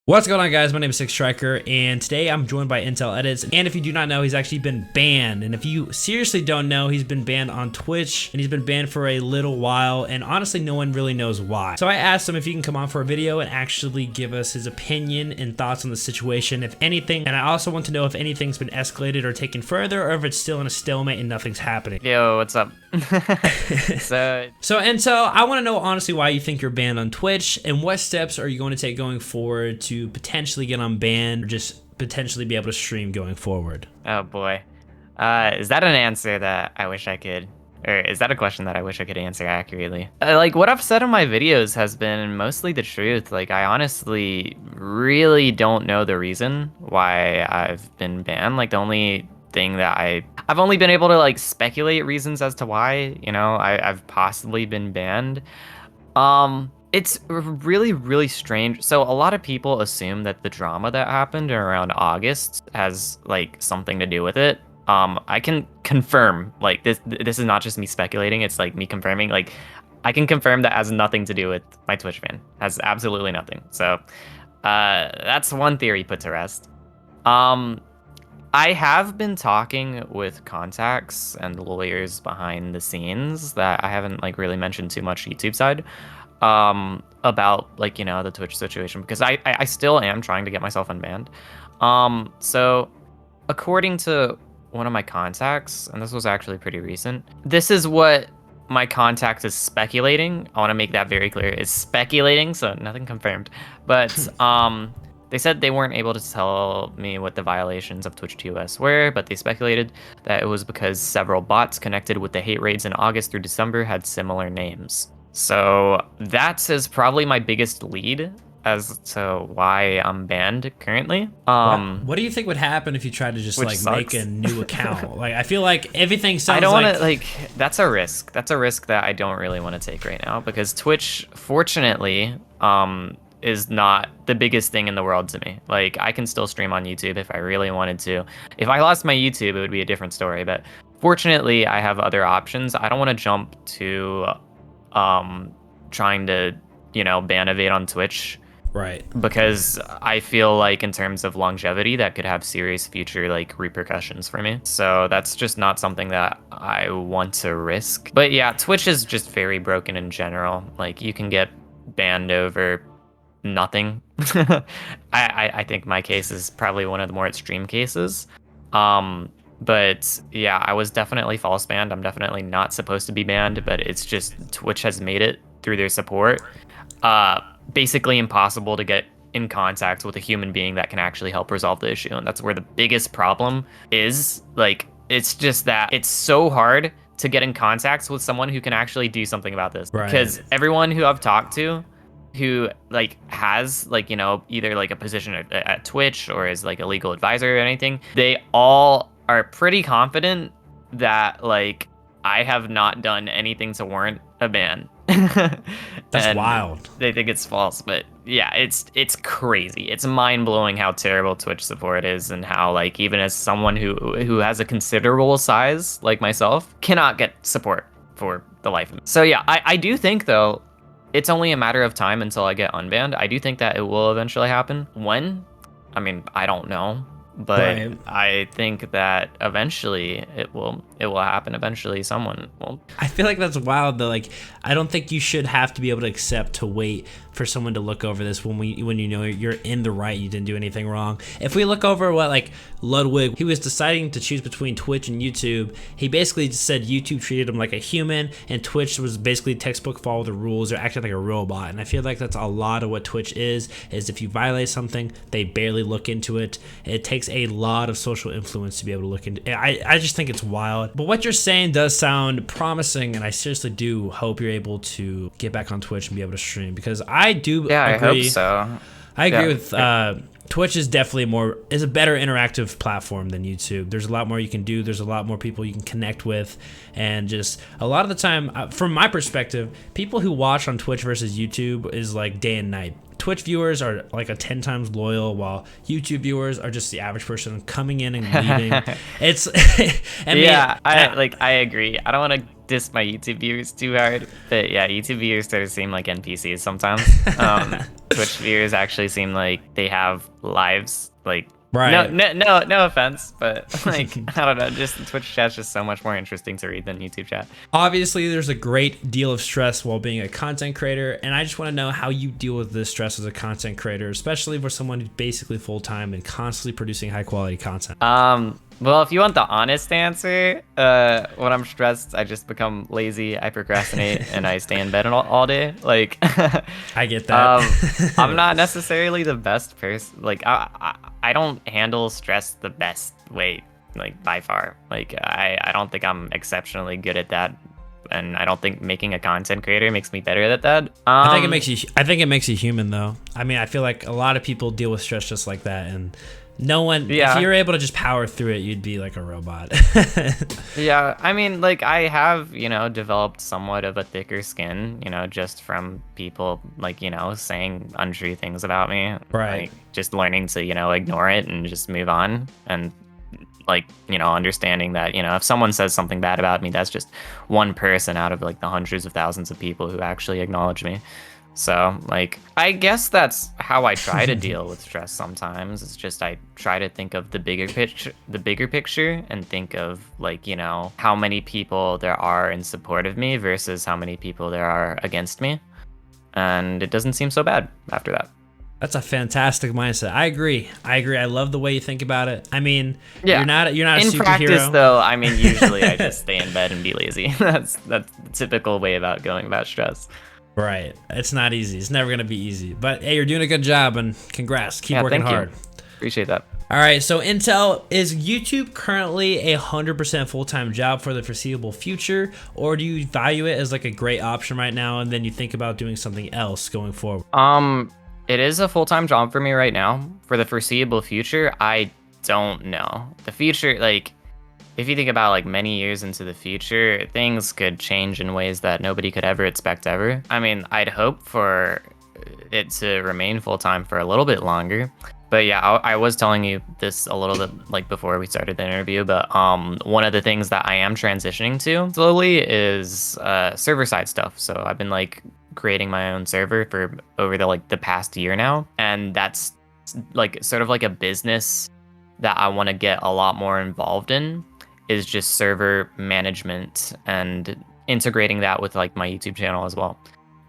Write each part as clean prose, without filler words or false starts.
What's going on, guys? My name is SixStriker, and today I'm joined by Intel Edits. And if you do not know, he's actually been banned. And if you seriously don't know, he's been banned on Twitch, and he's been banned for a little while, and honestly, no one really knows why. So I asked him if he can come on for a video and actually give us his opinion and thoughts on the situation, if anything. And I also want to know if anything's been escalated or taken further, or if it's still in a stalemate and nothing's happening. Yo, what's up? So Intel, I want to know honestly why you think you're banned on Twitch, and what steps are you going to take going forward to potentially get unbanned or just potentially be able to stream going forward? Oh boy. Is that an answer that I wish I could, or is that a question that I wish I could answer accurately? Like, what I've said in my videos has been mostly the truth. Like, I honestly really don't know the reason why I've been banned. Like, the only thing that I've only been able to like speculate reasons as to why, you know, I've possibly been banned. It's really, really strange. So a lot of people assume that the drama that happened around August has like something to do with it. I can confirm, like, this is not just me speculating, it's like me confirming. Like, I can confirm that has nothing to do with my Twitch ban. Has absolutely nothing. So that's one theory put to rest. I have been talking with contacts and lawyers behind the scenes that I haven't like really mentioned too much YouTube side. About like, you know, the Twitch situation, because I still am trying to get myself unbanned. So according to one of my contacts, and this was actually pretty recent, this is what my contact is speculating. I want to make that very clear. It's speculating, so nothing confirmed. But they said they weren't able to tell me what the violations of Twitch TOS were, but they speculated that it was because several bots connected with the hate raids in August through December had similar names. So that is probably my biggest lead as to why I'm banned currently. What do you think would happen if you tried to just like make a new account? Like, I feel like everything sounds I don't like... want to, like, that's a risk. That's a risk that I don't really want to take right now, because Twitch, fortunately, is not the biggest thing in the world to me. Like, I can still stream on YouTube if I really wanted to. If I lost my YouTube, it would be a different story, but fortunately I have other options. I don't want to jump to trying to, you know, ban evade on Twitch, right? Because I feel like in terms of longevity, that could have serious future like repercussions for me. So that's just not something that I want to risk. But yeah, Twitch is just very broken in general. Like, you can get banned over nothing. I think my case is probably one of the more extreme cases. But yeah, I was definitely false banned. I'm definitely not supposed to be banned, but it's just Twitch has made it through their support basically impossible to get in contact with a human being that can actually help resolve the issue. And that's where the biggest problem is. Like, it's just that it's so hard to get in contact with someone who can actually do something about this. Right. Because everyone who I've talked to who like has like, you know, either like a position at Twitch or is like a legal advisor or anything, they all are pretty confident that like I have not done anything to warrant a ban. That's wild. They think it's false, but yeah, it's crazy. It's mind-blowing how terrible Twitch support is, and how like even as someone who has a considerable size like myself cannot get support for the life of me. So yeah, I do think though it's only a matter of time until I get unbanned. I do think that it will eventually happen. When? I mean, I don't know. But right. I think that eventually it will happen. Eventually someone will. I feel like that's wild though. Like, I don't think you should have to be able to accept to wait for someone to look over this when you know you're in the right, you didn't do anything wrong. If we look over what like Ludwig, he was deciding to choose between Twitch and YouTube. He basically just said YouTube treated him like a human, and Twitch was basically textbook follow the rules or acted like a robot. And I feel like that's a lot of what Twitch is if you violate something, they barely look into it. It takes a lot of social influence to be able to look into it. I just think it's wild. But what you're saying does sound promising, and I seriously do hope you're able to get back on Twitch and be able to stream, because I do agree. I hope so. I agree with Twitch is definitely a better interactive platform than YouTube. There's a lot more you can do. There's a lot more people you can connect with, and just a lot of the time, from my perspective, people who watch on Twitch versus YouTube is like day and night. Twitch viewers are like a 10 times loyal, while YouTube viewers are just the average person coming in and leaving. It's I agree. I don't want to diss my YouTube viewers too hard, but yeah, YouTube viewers sort of seem like NPCs sometimes. Twitch viewers actually seem like they have lives. Like, right. No offense, but like, I don't know, just Twitch chat's just so much more interesting to read than YouTube chat. Obviously, there's a great deal of stress while being a content creator, and I just want to know how you deal with this stress as a content creator, especially for someone who's basically full-time and constantly producing high-quality content. Well, if you want the honest answer, when I'm stressed, I just become lazy, I procrastinate, and I stay in bed all day. Like, I get that. I'm not necessarily the best person. Like, I don't handle stress the best way, like, by far. Like, I don't think I'm exceptionally good at that, and I don't think making a content creator makes me better at that. I think it makes you human, though. I mean, I feel like a lot of people deal with stress just like that, and no one, if you're able to just power through it, you'd be like a robot. Yeah, I mean, like, I have, developed somewhat of a thicker skin, just from people, like, saying untrue things about me. Right. Like, just learning to, ignore it and just move on. And, like, understanding that, if someone says something bad about me, that's just one person out of, like, the hundreds of thousands of people who actually acknowledge me. So, like, I guess that's how I try to deal with stress sometimes. It's just I try to think of the bigger picture and think of, like, how many people there are in support of me versus how many people there are against me. And it doesn't seem so bad after that. That's a fantastic mindset. I agree. I love the way you think about it. I mean, you're not a superhero. In practice, though, I mean, usually I just stay in bed and be lazy. That's the typical way about going about stress. Right. It's not easy. It's never going to be easy. But hey, you're doing a good job, and congrats. Keep working hard. Appreciate that. All right. So Intel, is YouTube currently a 100% full-time job for the foreseeable future, or do you value it as like a great option right now, and then you think about doing something else going forward? It is a full-time job for me right now. For the foreseeable future, I don't know. The future, like, if you think about, like, many years into the future, things could change in ways that nobody could ever expect ever. I mean, I'd hope for it to remain full-time for a little bit longer. But yeah, I was telling you this a little bit, like, before we started the interview, but one of the things that I am transitioning to slowly is server-side stuff. So I've been, like, creating my own server for over the past year now. And that's, like, sort of like a business that I want to get a lot more involved in, is just server management and integrating that with, like, my YouTube channel as well.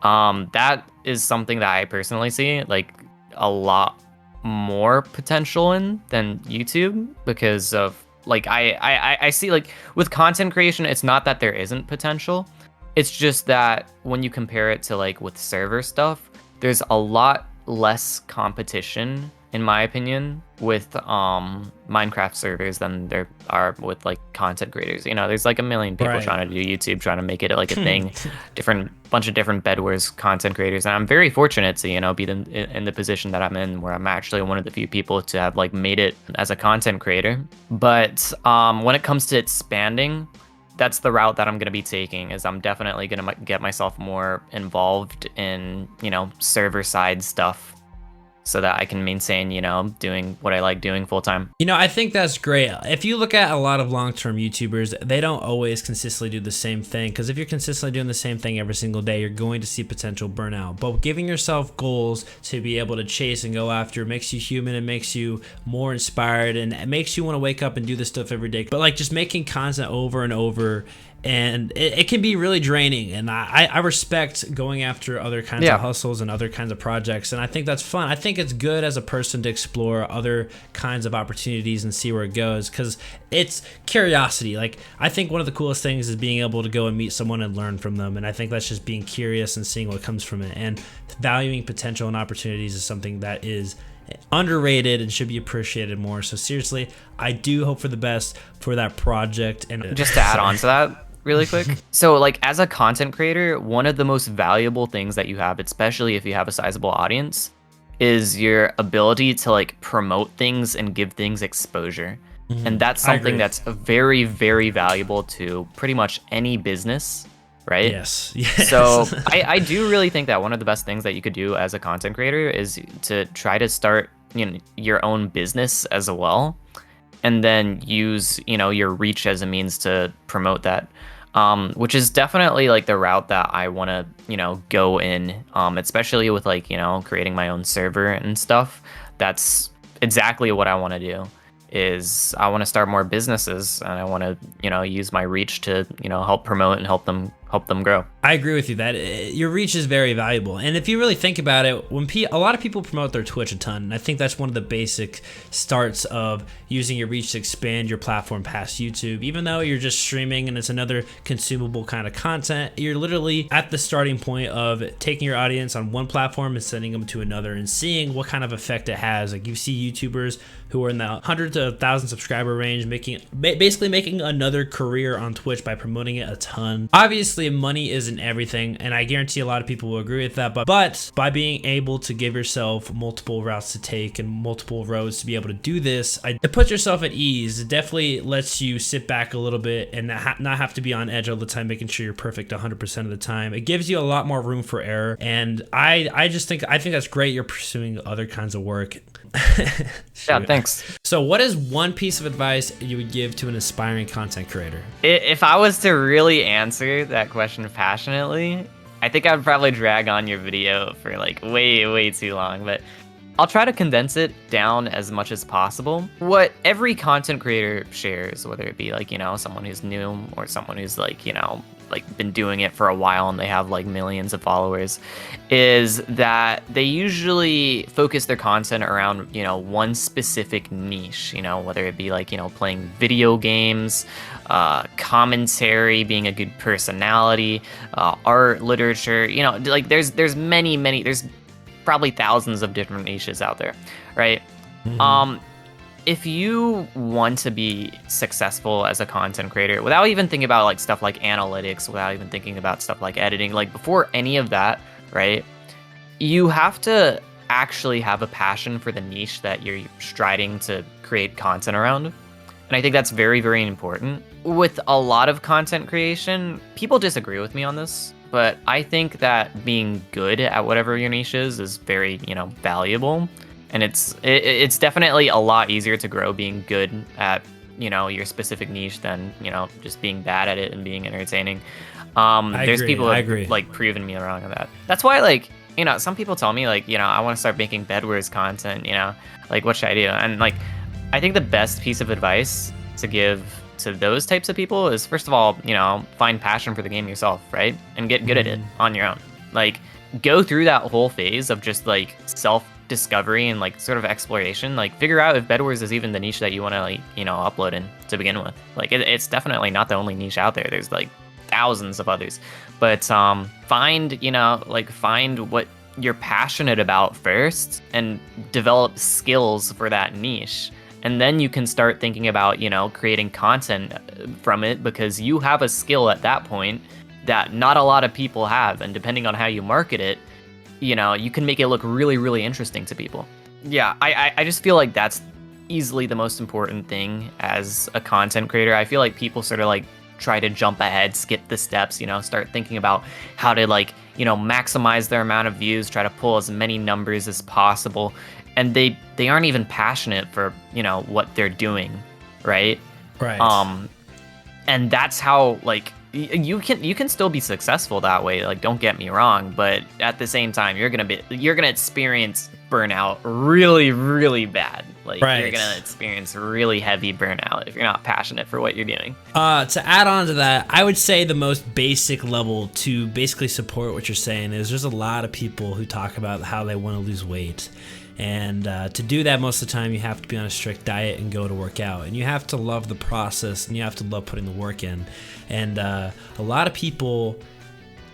That is something that I personally see, like, a lot more potential in than YouTube, because of, like, I see, like, with content creation, it's not that there isn't potential. It's just that when you compare it to, like, with server stuff, there's a lot less competition, in my opinion, with Minecraft servers than there are with, like, content creators. There's like a million people trying to do YouTube, trying to make it like a thing, bunch of different bedwars content creators, and I'm very fortunate to be in the position that I'm in, where I'm actually one of the few people to have, like, made it as a content creator. But when it comes to expanding, that's the route that I'm going to be taking, is I'm definitely going to get myself more involved in, server side stuff, so that I can maintain, doing what I like doing full time. I think that's great. If you look at a lot of long-term YouTubers, they don't always consistently do the same thing, because if you're consistently doing the same thing every single day, you're going to see potential burnout. But giving yourself goals to be able to chase and go after makes you human, and makes you more inspired, and it makes you want to wake up and do this stuff every day. But, like, just making content over and over, and it can be really draining, and I respect going after other kinds of hustles and other kinds of projects, and I think that's fun. I think it's good as a person to explore other kinds of opportunities and see where it goes, because it's curiosity. Like, I think one of the coolest things is being able to go and meet someone and learn from them, and I think that's just being curious and seeing what comes from it, and valuing potential and opportunities is something that is underrated and should be appreciated more. So seriously, I do hope for the best for that project. And just to add on to that really quick, so, like, as a content creator, one of the most valuable things that you have, especially if you have a sizable audience, is your ability to, like, promote things and give things exposure. And that's something that's very, very valuable to pretty much any business right? Yes. Yes. So I do really think that one of the best things that you could do as a content creator is to try to start, your own business as well, and then use, your reach as a means to promote that. Which is definitely like the route that I want to, go in, especially with like, creating my own server and stuff. That's exactly what I want to do. Is I want to start more businesses, and I want to, use my reach to, help promote and help them grow. I agree with you that your reach is very valuable. And if you really think about it, when a lot of people promote their Twitch a ton, and I think that's one of the basic starts of using your reach to expand your platform past YouTube. Even though you're just streaming and it's another consumable kind of content, you're literally at the starting point of taking your audience on one platform and sending them to another and seeing what kind of effect it has. Like you see YouTubers who are in the 100 to 1,000 subscriber range basically making another career on Twitch by promoting it a ton. Obviously, money isn't everything, and I guarantee a lot of people will agree with that, but by being able to give yourself multiple routes to take and multiple roads to be able to do this, it puts yourself at ease. It definitely lets you sit back a little bit and not have to be on edge all the time, making sure you're perfect 100% of the time. It gives you a lot more room for error, and I think that's great. You're pursuing other kinds of work. Yeah, thanks. So what is one piece of advice you would give to an aspiring content creator? If I was to really answer that question passionately, I think I'd probably drag on your video for like way too long, but I'll try to condense it down as much as possible. What every content creator shares, whether it be like, someone who's new or someone who's like, been doing it for a while and they have like millions of followers, is that they usually focus their content around, one specific niche, whether it be like, playing video games, commentary, being a good personality, art, literature, like there's many, there's probably thousands of different niches out there, right? Mm-hmm. If you want to be successful as a content creator, without even thinking about like stuff like analytics, without even thinking about stuff like editing, like before any of that, right? You have to actually have a passion for the niche that you're striding to create content around. And I think that's very, very important. With a lot of content creation, people disagree with me on this, but I think that being good at whatever your niche is very, valuable. And it's definitely a lot easier to grow being good at, your specific niche than, just being bad at it and being entertaining. There's people who have like proven me wrong on that. That's why like, some people tell me like, I want to start making Bed Wars content, like what should I do? And like, I think the best piece of advice to give to those types of people is, first of all, find passion for the game yourself, right? And get good at it on your own. Like, go through that whole phase of just like self-discovery and like sort of exploration. Like, figure out if Bed Wars is even the niche that you want to like, upload in to begin with. Like, it's definitely not the only niche out there. There's like thousands of others. But find what you're passionate about first and develop skills for that niche. And then you can start thinking about, creating content from it, because you have a skill at that point that not a lot of people have. And depending on how you market it, you can make it look really, really interesting to people. Yeah, I just feel like that's easily the most important thing as a content creator. I feel like people sort of like try to jump ahead, skip the steps, start thinking about how to like, maximize their amount of views, try to pull as many numbers as possible. And they aren't even passionate for, what they're doing, right? Right. And that's how like you can still be successful that way. Like, don't get me wrong, but at the same time, you're gonna experience burnout really, really bad. Like, You're gonna experience really heavy burnout if you're not passionate for what you're doing. To add on to that, I would say the most basic level to basically support what you're saying is there's a lot of people who talk about how they want to lose weight. And to do that, most of the time, you have to be on a strict diet and go to work out. And you have to love the process, and you have to love putting the work in. And a lot of people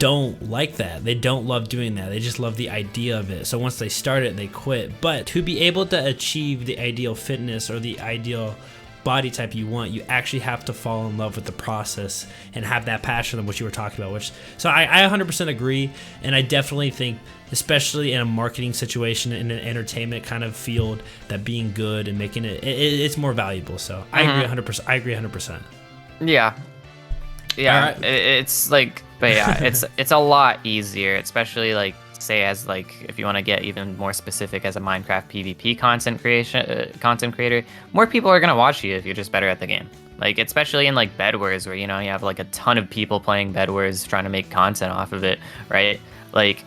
don't like that. They don't love doing that. They just love the idea of it. So once they start it, they quit. But to be able to achieve the ideal fitness or the ideal body type you want, you actually have to fall in love with the process and have that passion of what you were talking about. So I 100% agree, and I definitely think, especially in a marketing situation, in an entertainment kind of field, that being good and making it's more valuable. So I agree 100%. I agree 100%. Yeah. Yeah, Alright. it's like, but yeah, it's a lot easier, especially like say as like if you want to get even more specific as a Minecraft PvP content creator, more people are gonna watch you if you're just better at the game. Like especially in like Bed Wars where you know you have like a ton of people playing Bed Wars trying to make content off of it, right? Like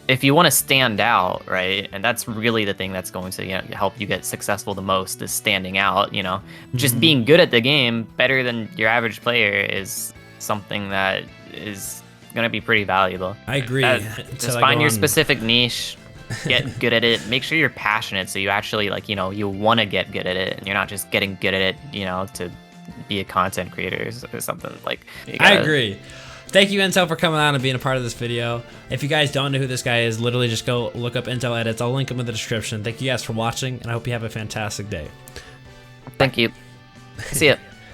if you want to stand out, right, and that's really the thing that's going to help you get successful the most is standing out. You know, just being good at the game, better than your average player, is something that is going to be pretty valuable. I agree. Just find your specific niche, get good at it. Make sure you're passionate, so you actually like you want to get good at it, and you're not just getting good at it, to be a content creator or something. Like I agree. Thank you, Intel, for coming on and being a part of this video. If you guys don't know who this guy is, literally just go look up Intel Edits. I'll link him in the description. Thank you guys for watching, and I hope you have a fantastic day. Thank you. See ya.